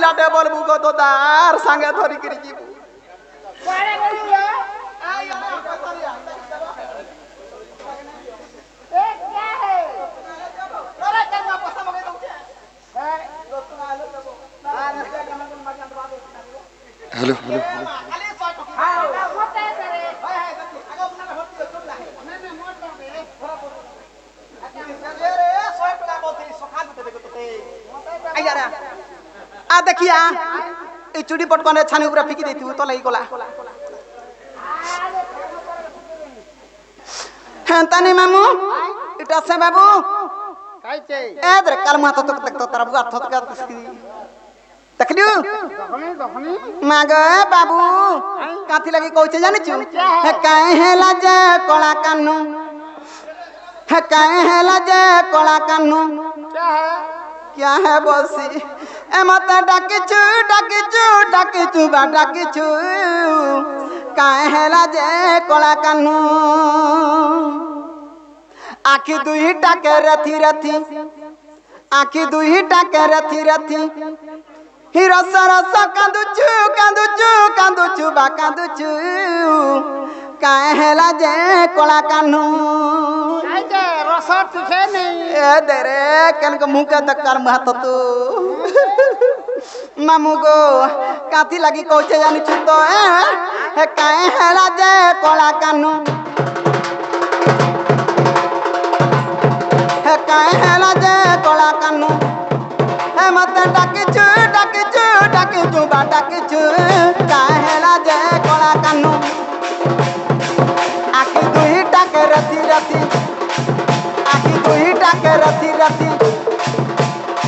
कथाटे बोलबू गो तो दार संगे धरी करी जीबू कोड़े बोली रे ए क्या है अरे क्या पैसा मगे दो है दोस्तों आलो तब हेलो हेलो हां होता है रे हाय आगे अपना भर्ती चोट लागे नहीं मोट कर दे अच्छा रे 100 टका बोलती सखा दे देखो तो आ यार आ देखिया ए चूड़ी पटकने छानी ऊपर फिकी देती तो लई गला हेंतानी मामू इटा से बाबू काइचे ए दर काल मा तो तक तो तारा बुआ थक का देखलियो दखनी मागे बाबू काथी लगी कहू जानि छु हे काहे हेला जे कोला कानू हे काहे हेला जे कोला कानू क्या है बोसी ए मत डाकिचू बा डाकिचू काहे हेला जे कोला कानू आखी दुही टाके रथी आखी दुही टाके रथी हिरो सरस कांदुचू बा कांदुचू काहे हेला जे कोला कानू काइचे रस तुखे नहीं ए देरे केन को मुंह के तक कर महत तू मामू गो काथी लगी कहू जानि छु तो ए काहे हेला जे कोला कानू हे काहे हेला जे कोला कानू हे मत डाकिचू बा डाकिचू काहे हेला जे कोला कानू आखी दुही टाके रथी आखी दुही टाके रथी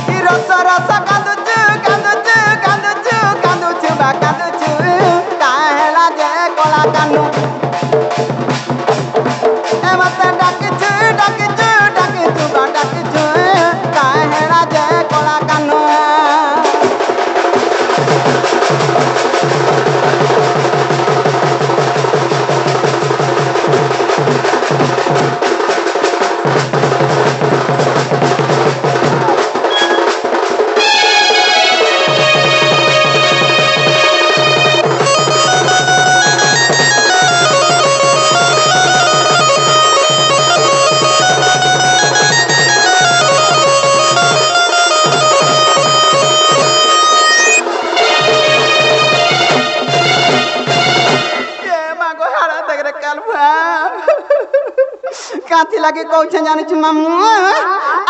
हिरो सरस कांदुचू बा कांदुचू काहे हेला जे कोला कानू ए मत डाकिचू बा डाकिचू काहे हेला जे कोला कानू काथी लगे कहू जानि छु मामू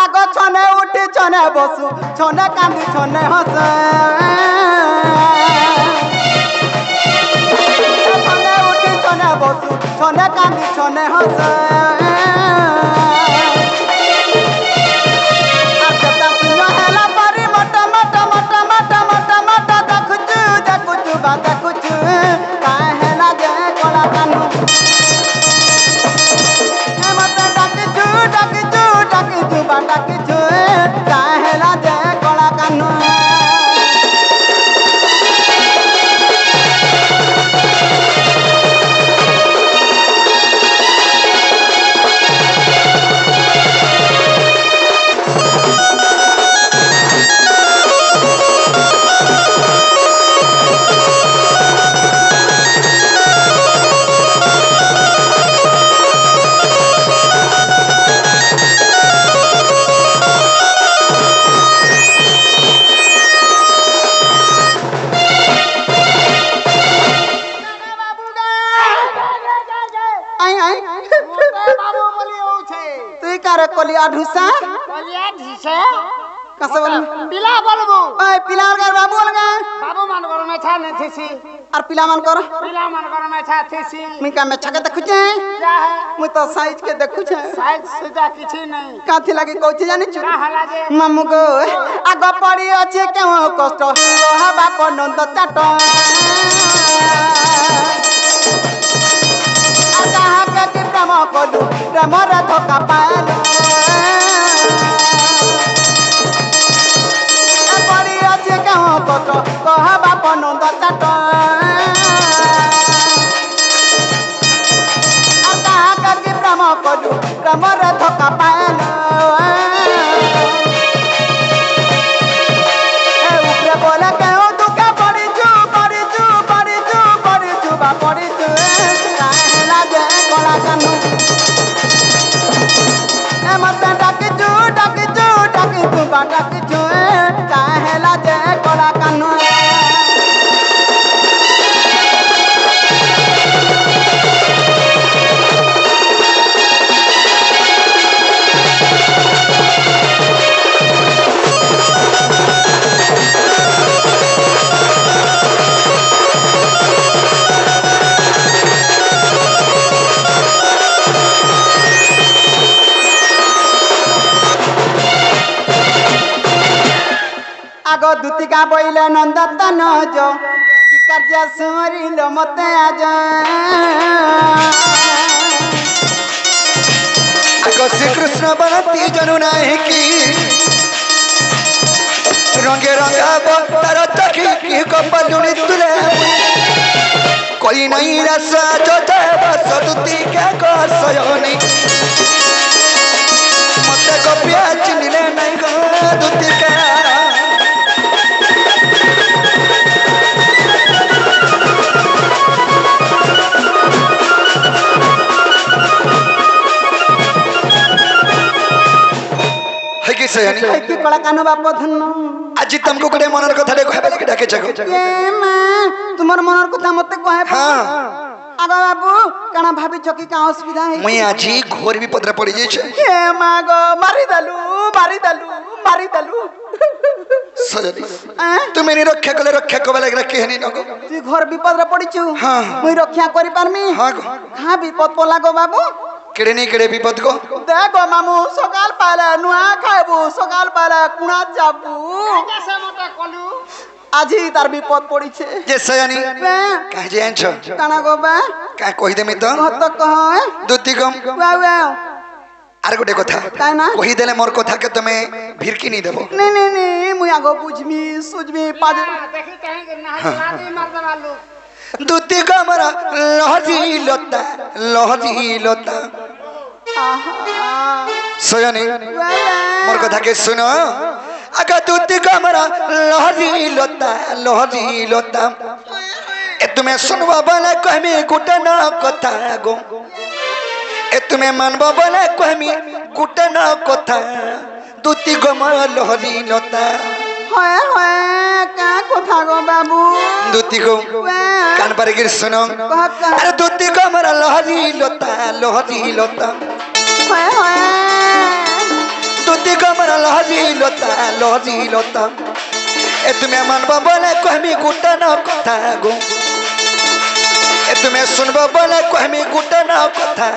आगो छने उठी छने बसु छने कांदी छने हस छने उठी छने बसु छने कांदी छने हस आजता सुनो हेला परी मटा देखुचू बा देखुचू काहे हेला जे कोला कानू डाकिचू बा डाकिचू काहे हेला जे कोला कानू रे कोलिया ढुसा कोलिया ढिसे कसे बोल पिला बोलबो ओए पिला कर बाबू लगा बाबू मान कर में छा नहीं थीसी और पिला मान कर में छा थीसी मिका में छके देखु छे क्या है मु तो साइज के देखु छे साइज सुजा किछि नहीं काथी लागे कहू जानि छु का हला जे मामू गो आग पड़ी अछि केउ कष्ट रहा बाप नंद चाट आगा के कि प्रेम कलु प्रेम रे धोखा पालु पड़ी अछि केउ कष्ट रहा बाप नंद चाट आगा के कि प्रेम कलु प्रेम रे धोखा पालु बोला क्यों कला कानू ए मत डाकिचू डाकिचू डाकिचू बा डाकिचू काहेला जे कला कानू आगो दूतिका बोइले नंदतन जो कि कार्य सुमरिल मते आज आगो श्री कृष्ण बनती जनु नाही की रंगे रंगा तार चखी की कपलुनी तुले कोई नहीं रसा जो बस दूती के को सयोनी मते कपिया चिनिले नहीं गो दूती के की कला कानो बाप धन्न आज तुमको कोडे मनर कथा रे कहबे लगे डाके जगो ए मां तुमर मनर कथा मते कहे हां आगो बाबू काना भाभी चकी का असुविधा है मैं आज घोर विपद रे पड़ी जे ए मां गो मारी दलू सजनी तू मेरी रक्षा कले रक्षा कबे लगे रखे हनी नको तू घर विपद रे पड़ी छु हां मैं रक्षा करि पारमी हां हां विपद पोला गो बाबू केड़े नहीं केड़े विपद को देखो मामू सकाल पाले नुआ खाइबू सकाल पाले कुणा जाबू कैसे मत कलू আজি तार विपद पड़ी छे जे सयानी कह जे आंछ काना गो बा का कहि देमी तो कत कह दुती कम वाव वाव आर गोटे कथा काना कहि देले मोर कथा के तमे भिरकी नहीं देबो नहीं मुई आगो बुझमी सुझमी पाज देखी कहीं के नहा लादी मार देवा लोग दुती कमरा लहरी लता सयानी मोर कथा के सुनो आगा दुती कमरा लहरी लता ए तुम्हें सुनवा बोले कहमी गुटना कथा गो ए तुम्हें मानवा बोले कहमी गुटना कथा दुती कमरा लहरी लता होए होए का कथा गो बाबू दुती को कान पर गिर सुनो अरे दुती कमरा लहरी लता होए होए दुती कमरा लहरी लता ए तुम्हें मानवा बोले कहमी गुटना कथा गो ए तुम्हें सुनवा बोले कहमी गुटना कथा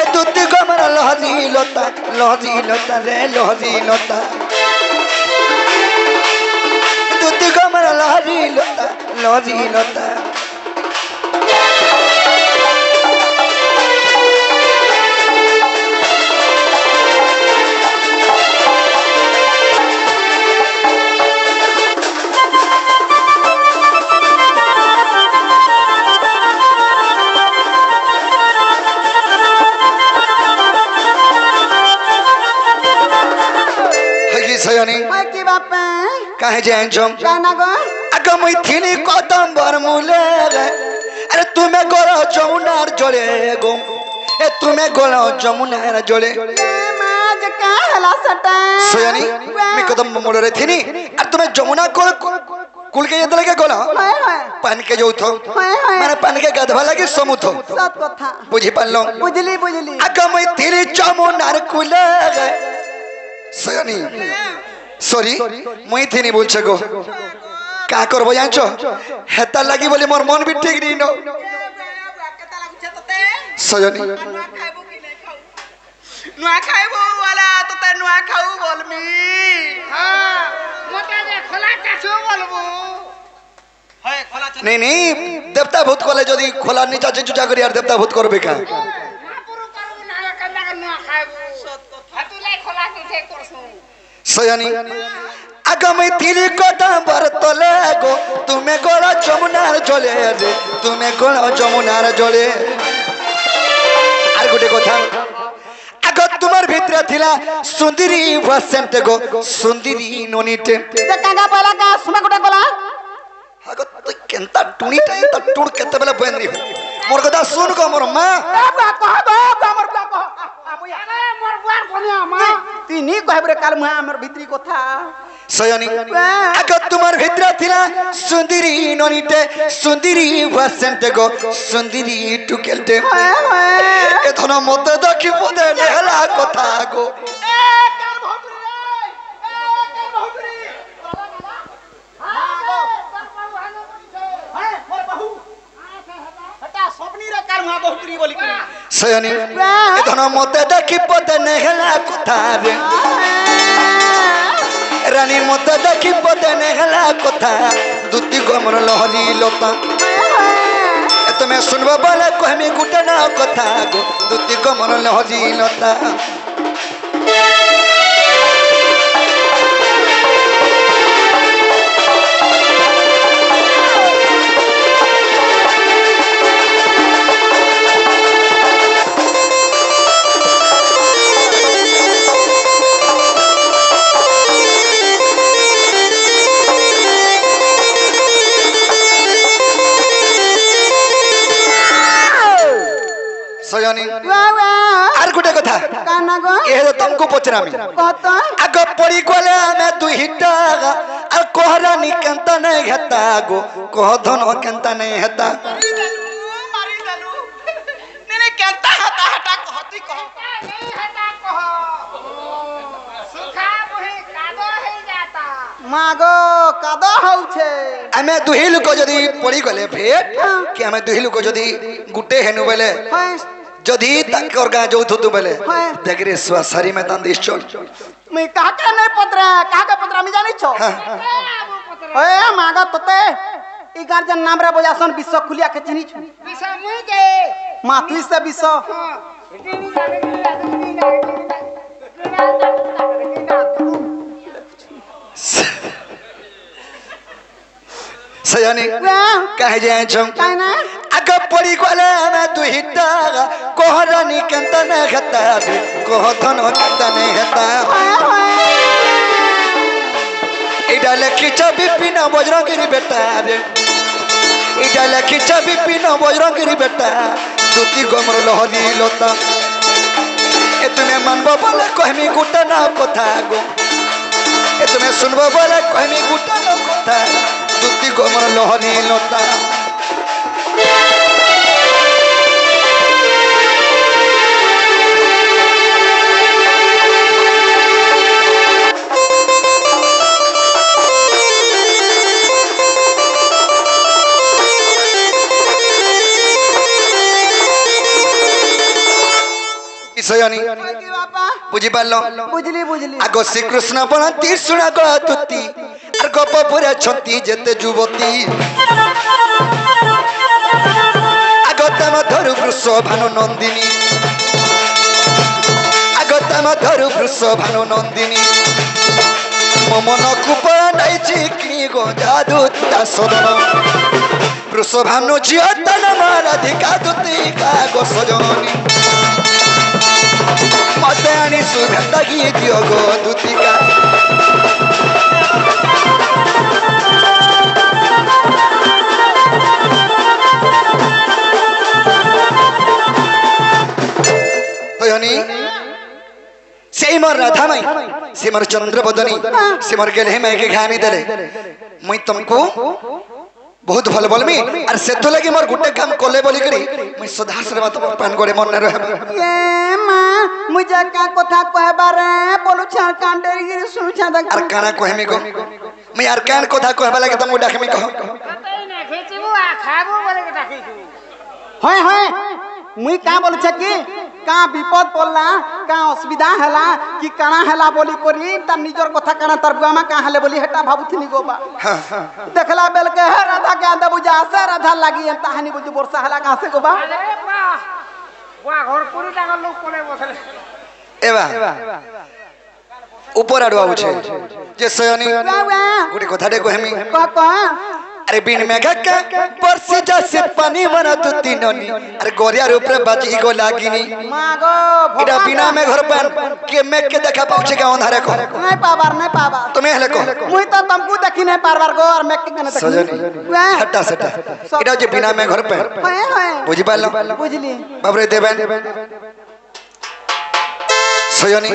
ए दुती कमरा लहरी लता रे लहरी लता दुती कमरा लहरी लता की बाप काहे जान जम काना गो आगे मुई थिनी कदम बरमुले अरे तुम्हें गोरा जमुनार जड़े गो ए तुम्हें गोरा जमुनार जड़े माज का हला सटा सोयानी मैं कदम मोड़े थिनी और तुम्हें जमुना कुल के ये लगे गोला पान के जो थो माने पान के गधवा लगे समुथो सत कथा बुझी पालो बुझली आगे मुई थिनी जमुनार कुले सोयानी सॉरी मुई थिनी बोलछे गो का करबो जानछो हेता लागि बोली मोर मन भी ठीक नहीं नो केता लागुछे तते सजनी नुआ खाइबो कि नहीं खाऊ नुआ खाइबो वाला तते नुआ खाऊ बोलमी हां मोटा जे खोला चासो बोलबो हाय खोला चासो नहीं देवता भूत कोले जदी खोला नीचा जे जुजा करी यार देवता भूत करबे का ना पुरु करबो ना कंदा के नुआ खाइबो सत कथा तू लाई खोला के ठीक करसु सयानी आगामी तीरी कदम बरतले गो तुम्हें गोरा जमुनार जले रे तुम्हें गोरा जमुनार जले आर गोटे कथा आगो तुम्हार भीतर थिला सुंदरी वसेंट गो सुंदरी नोनीटे कागा पहला का सुमा गोटा कोला आगो तू केंता टुनी टाई त टुण केते बेला बंदी मोर कथा सुन को मोर माँ तीनी कहबरे काल मुहा हमर भितरी कथा सयनी अगर तुम्हार भितरा थिला सुंदरी ननीते सुंदरी वसंत गो सुंदरी टुकेलते ए धन मत देखि पदे लेहला कथा गो सयनी ए धन मत देखि पदे लेहला कथा रे रानी मत देखि पदे नेहला कथा दुती गमर लहरी लता तुम्हें सुनबा बोले कहमी गुटे ना कथा गो दुती गमर लहरी लता सयनी आर गुटे कथा काना गो ए तो तुमको पचरामी कहता आग पड़ी गले हमें दुहिटा और कोहरा नि केंता नहीं हेता गो कह धन केंता नहीं हेता मारी देलु ने केंता हता हटा कहती कह नहीं हटा कह सुखा बही कादो हे जाता मागो कादो हौ छे हमें दुहिल को जदी पड़ी गले भेट कि हमें दुहिल को जदी गुटे हेनु बेले जदी तकर गा जो थु बेले देखरे स्वासारी में तंदिश चल मैं काका नहीं पत्रा मी जानि छो ए मागा तते ई गार्जन नाम रे बजासन विश्व खुलिया के चिनी छु विषय मुई के मातुई से विश्व सयानी कहे जाए छम काना अग पड़ी गले हमें दुहिता कोहरा नि केंता नहीं हेता कह धन केंता नहीं हेता इडा लखीचा बिपिन बजरंगी बेटा रे इडा लखीचा बिपिन बजरंगी बेटा दुती गमर लहरी लता ए तुम्हें मानबो बोले कहमी गुटा ना कथा गो ए तुम्हें सुनबो बोले कहमी गुटा ना कथा दुती गमर लहरी लता सयानी बुझी पारलो बुझली आगो श्री कृष्ण बना तीर सुना गो तुती और गप पुरे छती जेते जुवती आगो तम धरु वृष भानु नंदिनी आगो तम धरु वृष भानु नंदिनी मन कुप नाइची कि गो जादू दासदन वृष भानु झियो तन राधिका तुती का गो सजनी मते आनी सुगंधा की दियो गो दुतिका तयनी सेई मोर राधा माई से मोर चंद्र बदनी से मोर गेले में के घानी देले मुई तुमको बहुत भल बोलमी और से तो लगी मोर गुटे काम कोले बोली करी मैं सदा से बात पान करे मन न रहे ए मां मुझे का कथा कहबा रे बोलु छ कांडेरी गिरी सुनु छ द और काना कहमी को मैं यार कान कथा कहबा लागे तुम डाकमी कहो कतई ना खेचबू आ खाबू बोले के डाकी होय होय मुई का बोलु छ कि का विपद पड़ला का असुविधा हला कि काना हला बोली करी त निजर कथा काना तर बुआमा का हले बोली हेटा भाबुथनी गोबा देखला बेल के राधा के आंदा बुझा से राधा लागी ताहानी बुझ वर्षा हला का से गोबा अरे वाह वाह घर पूरी लागल लोग कोले बसले एवा ऊपर आडवा उछे जे सयनी गुटी कथा दे कहमी का अरे बिन मेघा का बरसी जैसे पानी मरा तू तीनोनी अरे गोरिया ऊपर बाजी गो लागिनी मागो इडा बिना में घर पर के मेघ के देखा पहुंचे के अंधारे को नहीं पावर तुम्हें हले को मुई तो तुमको देखी नहीं पारवार गो और मेघ के कने देखी सजनी हटा सटा इडा जे बिना में घर पर बुझी पालो बुझली बाबरे देबन सजनी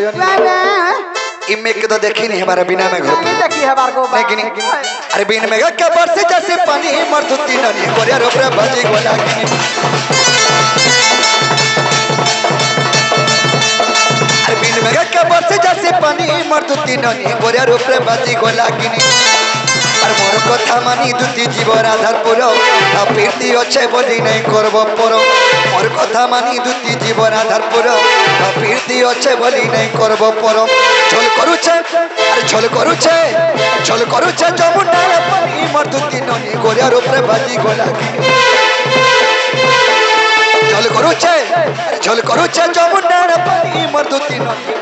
ई मेघ के तो देखी नहीं हमारा बिना में घर नहीं देखी है बार गो लेकिन अरे बिन मेघा का बरसी जैसे पानी मर तू तीनोनी गोरिया ऊपर बाजी गो लागिनी बिन मेघा के बरसे जैसे पानी मर तू तीनोनी गोरिया ऊपर बाजी गो लागिनी और मोर कथा मानी दुती जीवर आधार पुरो आ पीरती अच्छे बोली नहीं करब परो मोर कथा मानी दुती जीवर आधार पुरो आ पीरती अच्छे बोली नहीं करब परो झोल करूछे अरे झोल करूछे जमुना पानी मर तू तीनोनी गोरिया ऊपर बाजी गो लागिनी झोल करूछे जमुना पानी मर तू तीनोनी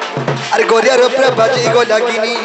अरे गोरिया ऊपर बाजी गो लागिनी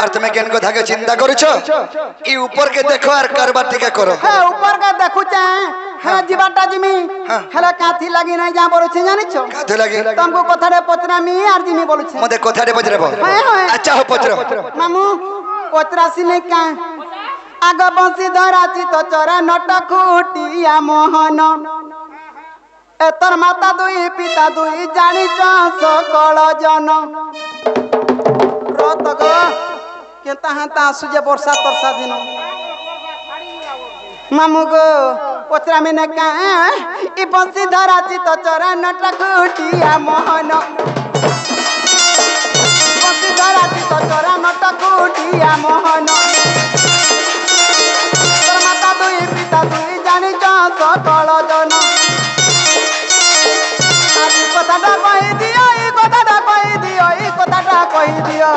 और तुम्हें केन को धागे चिंता करूछो ई ऊपर के देखो और कारबार टिका करो हां ऊपर का देखु चाहे हां जीवाटा जिमी हला काथी लागि नहीं जा बोलु छे जानि छो काथी लागि तुमको कथारे पचरामी आर जिमी बोलु छे मते कथारे बजरेबो अच्छा हो पचरो मामू पचरासी नहीं का आग बंसी धराची तो चरा नटखुटिया मोहन एतर माता दुई पिता दुई जानि छ सकल जन रत गो केता हाता सुजे वर्षा तरसा दिन मामू गो पचरा में ने का ई बंसी धराची तो चरा नटखुटिया मोहन बंसी धराची तो चरा नटखुटिया मोहन तोर माता दुई पिता दुई जानि छ सकल जन आज कथाटा कहि दियो ई कथाटा कहि दियो ई कथाटा कहि दियो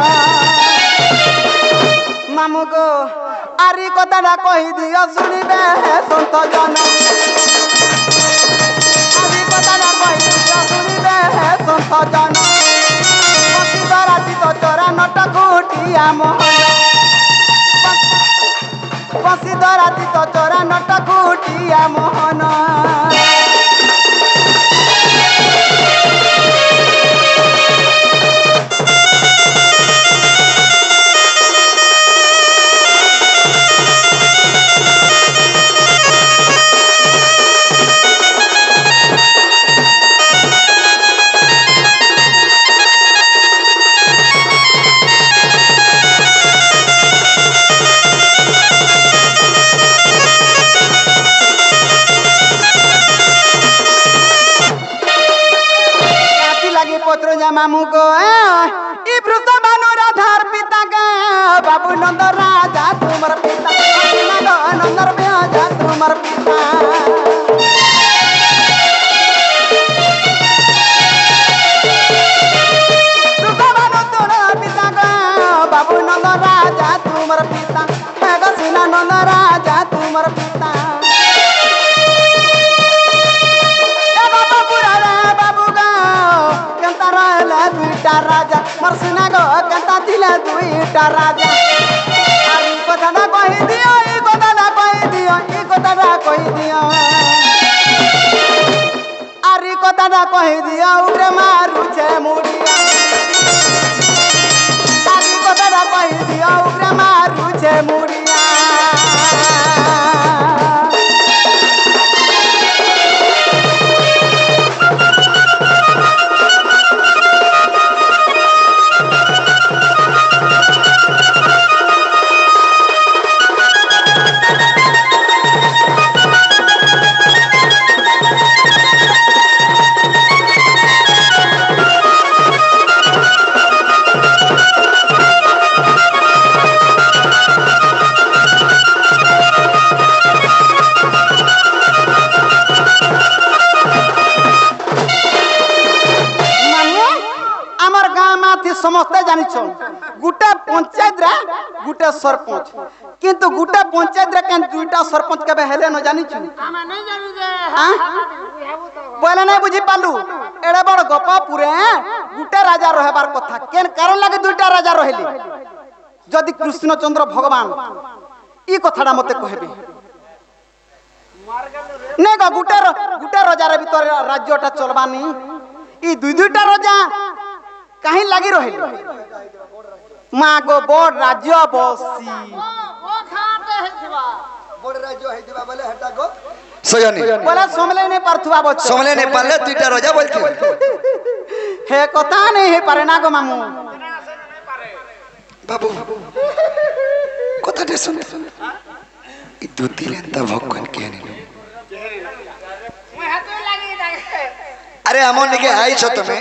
मामू गो आरी कथाटा कहि दियो सुनिबे संत जन आरी कथाटा कहि दियो सुनिबे संत जन बंसी धराची तो चरा नटखुटिया मोहन बंसी धराची तो चरा नटखुटिया मोहन मामू गो ई वृद्ध भानु राधार पिता गा बाबू नंद राजा तुमर पिता नंद राजा तुमर पिता वृद्ध भानु तोर पिता गा बाबू नंद राजा तुमर पिता गसीना नंद राजा तुमर पिता राजा मरसना गो कंता दिला दुईटा राजा आरी कथाटा कहि दियो ई कथाटा कहि दियो ई कथाटा कहि दियो आरी कथाटा कहि दियो उरे मारू छे मुड़िया आरी कथाटा कहि दियो उरे मारू छे मुड़िया गुटे पंचायत रे गुटे सरपंच किंतु गुटे पंचायत रे केन दुईटा सरपंच केबे हेले न जानि छु हमें नहीं जानू जे बोले नहीं बुझी पालू एड़े बड़ गोपापुरे गुटे राजा रहबार कथा केन कारण लागे दुईटा राजा रहले जदि कृष्णचंद्र भगवान ई कथाडा मते कहबे नहीं गो गुटे राजा रे भीतर राज्यटा चलबानी ई दुईटा राजा कहीं लगी रहले मां गो बड़ राज्य बसी वो खाते है छिबा बड़ राज्य हेदिबा बोले हटा गो सयनी बोले समले नहीं पारथुआ बच्चा समले नहीं पाले दुईटा राजा बोलथि हे कथा नहीं हे पारे ना गो मामू बाबू कथाटे सुन ई दुती लेंता भगवान के नहीं मैं हाथ लगी जाए अरे हमन के आई छ तमे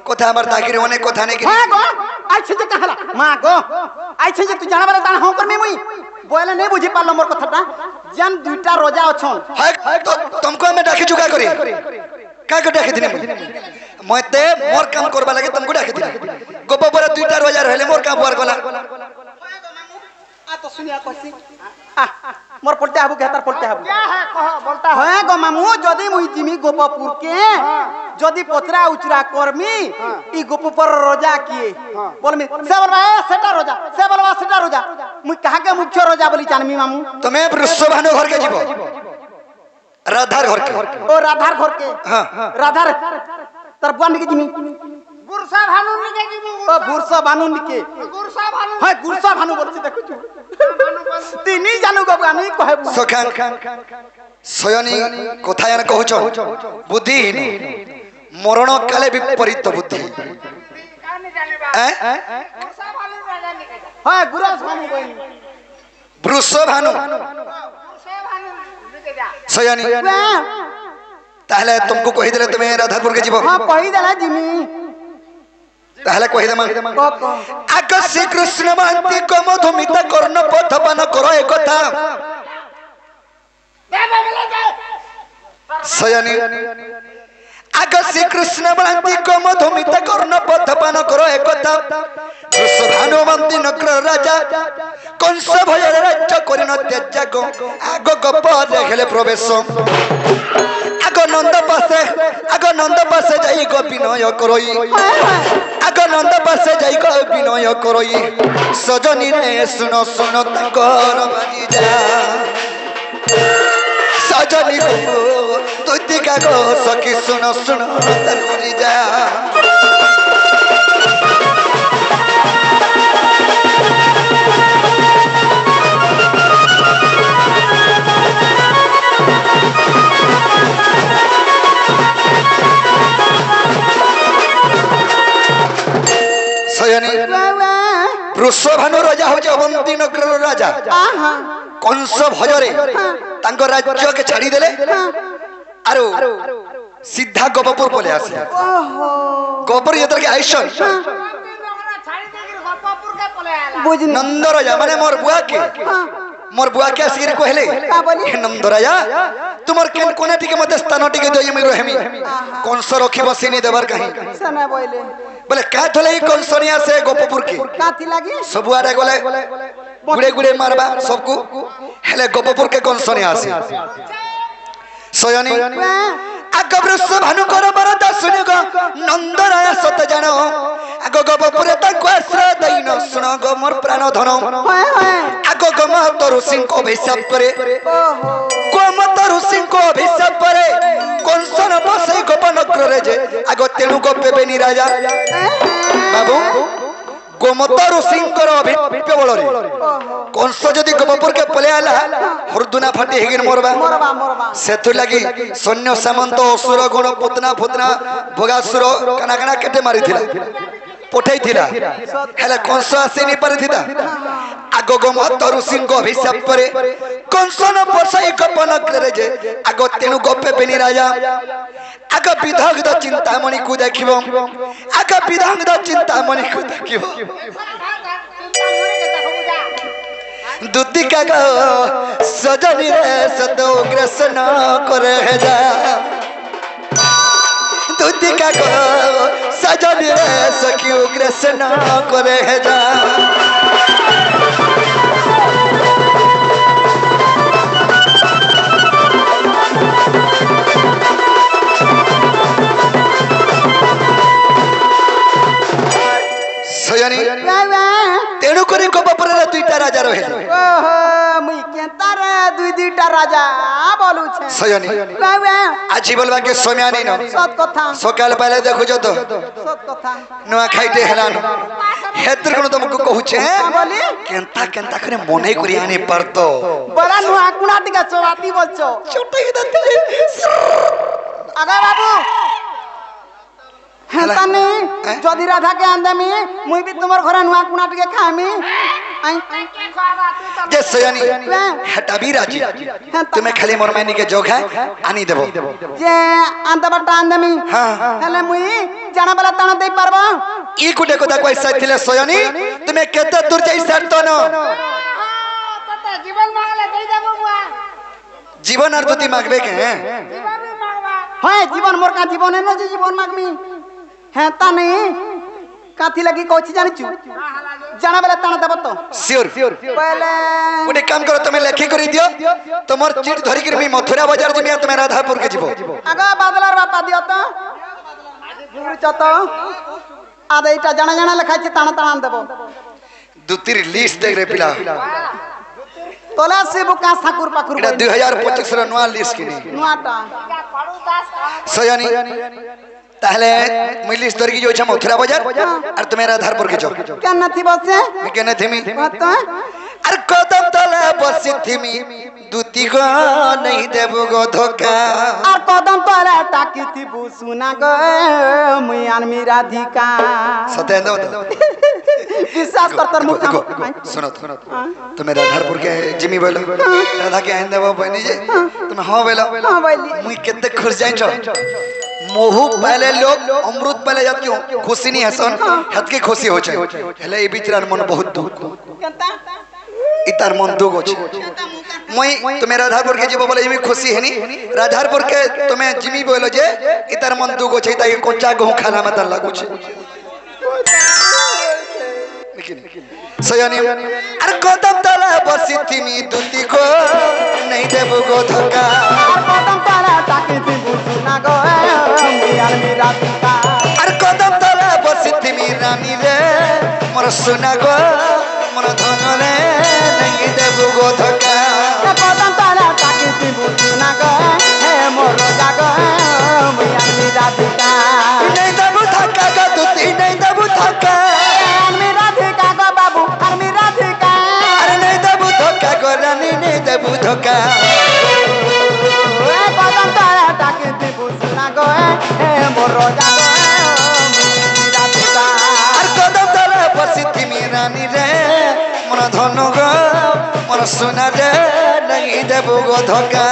कथा हमर ताकिर ओने कथा नहीं हां गो आई छ जे कहला मां गो आई छ जे तू जाना वाला दान हो करमी मुई बोले नहीं बुझी पालो मोर कथाटा जन दुईटा रोजा अछन हाय तो तुमको हमें डाके चुका करे का के डाके दिने मते मोर काम करबा लागे तुमको डाके दिने गोपा पर दुईटा रोजा रहले मोर काम बुआर गला आ तो सुनिया कहसी मोर पलटे आबू कहतार पलटे आबू क्या है कहो बोलता है है गो मामू जदी मुई जिमी गोपपुर के जदी पचरा उचरा करमी ई गोपपुर रोजा किए बोलमी से बोलबा सेटा रोजा से बोलबा सेटा रोजा मुई कहा के मुख्य रोजा बोली जानमी मामू तुम्हें वृषभानु घर के जीवो राधार घर के ओ राधार घर के हां राधार तर बुआन के जिमी गुरसा भानु निके जी ओ बुरसा बानु निके गुरसा भानु हाय गुरसा भानु बोलছি देखु छु तिनी जानू गो गानी कहबू सखान सयनी कथायन कहउछ बुद्धि मरण काले विपरीत बुद्धि काने जाने बा गुरसा भानु राजा निके हाय गुरस भानु बहिनी वृषभानु गुरसा भानु निके जा सयनी ताहले तुमको कहि देले तुम्हें राधापुर के जीवो हां कहि देला जिमी ताहले कहि देमा आग श्री कृष्ण मांति को मधुमित कर्ण पथपान करो एक कथा बे बोले जा सयनी आग श्री कृष्ण मांति को मधुमित कर्ण पथपान करो एक कथा वृषभानु मांति नगर राजा कंस भय राज्य करिन त्याज्य गो आग गप देखले प्रवेश आग नंद पासे जाई गो विनय करई आग नंद पासे जाई गो विनय करई सजनी रे सुनो सुनो तकर बाजी जा सजनी गो तुति का गो सखी सुनो सुनो तकर जा सयनी वृषभानु राजा हो अवंती नगर राजा कंस भजरे तांको राज्य के छाड़ी देले आरो सीधा गोपपुर पले आसी गोपपुर जेतर के आइसन छाड़ी देके गोपापुर के पले आला बुझ नंद राजा माने मोर बुआ के आसी कहले हे नंद राजा तुमर केन कोना टिके मते स्थान टिके दोई मैं रहमी कंस रखी बसिनी देवर कहीं सना बोले बोले का थले कंसनिया से गोपपुर के काथी लागी सब आरे गले गुड़े गुड़े मारबा सबको हेले गोपपुर के कंसनिया से सयनी आग वृषभानु कर बरदा सुनि गो नंद राय सत जानो आग गोपपुर ताको आश्रय दैन सुन गो मोर प्राण धन आग गम तरु सिंह को अभिशाप करे गम तरु सिंह को अभिशाप करे कंसन बसे गोपनगर रे जे आग तेनु गोपे बेनी राजा बाबू गोमतर सिंहकर अभिप्य बल कंस जदि गोपपुर के पले आला हृदुना फाटी हेगिन मोरबा सेतु लगी सैन्य सामंत असुर गुण पुतना फुतना भोगासुर काना काना केटे मारी थिला पठै थिला हेले कंस आसी नि परिथिता आगो गोमतर सिंह अभिशाप करे कंसन बसाई गोपनगर रे जे आगो तेनु गोपे बेनी राजा आग विधग्ध चिंतामणि को देखिबो आग विधग्ध चिंतामणि को देखिबो दुतिका गो सजनी रे सतो ग्रसन करे जा दुति कौची का को सजन रे सखी कृष्ण करे जा सयानी तेणु करे गोपपुर दुईटा राजा रहे ओहो मुई केतार दुई दुईटा राजा बोलू छे सयानी আজি বলবা কে সোম্যানি ন সত কথা সকাল পাইলে দেখুছ তো সত কথা নুয়া খাইতে হেলান হেতর কোন তুমকু কহুছে বলি কেনতা কেনতা করে মনে করি আনি পারতো বড় নুয়া কুনা টিকা চবাতি বলছো ছোটই দাঁতে আগা বাবু হেতানি যদি রাধাকে আনদামি মুই বি তোমার ঘরে নুয়া কুনা টিকে খামি আই যে সয়ানি হেটা বি রাজি তুমি খালি মোর মাইনি কে যোগ है আনি দেব যে আনতাবাটা আনদামি হ্যাঁ হেলে মুই জানা বেলা তাণ দেই পারবো ই কুটে কথা কই সাইছিলে সয়ানি তুমি কেতে দূর যাই সারতো ন ততে জীবন মাগলে দেই দেব বুয়া জীবন আর দুটি মাগবে কে জীবন মাগবা হয় জীবন মোর কা জীবন এনো যে জীবন মাগমি হ্যাঁ তা নেই কাথি লাগি কইছি জানিছু জানা বেলা তাণ দেব তো সিওর পহলে গোটে কাম করো তুমি লেখি করে দিও তোমার চিট ধরি করে মথুরা বাজার জিমি তুমি রাধাপুর কে যাব আগা বাদলার বাপা দিও তো বুঝছ তো আদে এটা জানা জানা লেখাইছে তাণ তাণ দেব দুতির লিস্ট দেখ রে পিলা তোলা সে বুকা ঠাকুর পাকুর এটা 2025 র নয়া লিস্ট কিনি নুয়াটা পড়ু দাস সয়ানি তাহলে মুই লিস্ট ধরি কি যাইছ মথুরা বাজার আর তুমি রাধাপুর কে যাও কেন নাথি বসে কেনে থেমি কত আর কদম তলে বসি থিমি দুতি গো নাই দেব গো ধোকা আর কদম তলে তাকিতি বুসুনা গো মুই আনমি রাধিকা সতেন্দ্র বিশ্বাস কর তোর মুখ सुनो तुम्हें राधापुर के जिमी बोलो राधा के आइन देबो बनी जे तुम हां बोलो हां बोली मुई केते खुश जाई छ मोहू पहले लोग अमृत पहले जात क्यों खुशी नहीं हसन हत के खुशी हो छे हेले ए बिचरार मन बहुत दुख केता इतार मन दुख हो छे मुई तुम्हें राधापुर के जीवो बोले जिमी खुशी है नी राधापुर के तुम्हें जिमी बोलो जे इतार मन दुख हो छे ताई कोचा गहू खाना मत लागू छे सयानी अरे कदम तले बसी थिमी दुती को नहीं देबो गो धोका कदम तले ताकिति बुसुना गो मुई आनमी राधिका अरे कदम तले बसी थिमी रानी रे मोर सोना गो मोर धन रे नहीं देबो गो धोका कदम तले ताकिति बुसुना गो हे मोर राजा गो मुई आनमी राधिका नहीं देबो धोका गो दुती नहीं देबो धोका आनमी राधिका गो बाबू आनमी राधिका अरे नहीं देबो धोका गो रानी नहीं देबो धोका कदम तले ताकिति बुसुना गो हे मोर राजा गो मुई राधिका আর কদম তলে বসি থিমি রানী রে মোর ধন গো মোর সোনা রে নাই দেব গো ধোকা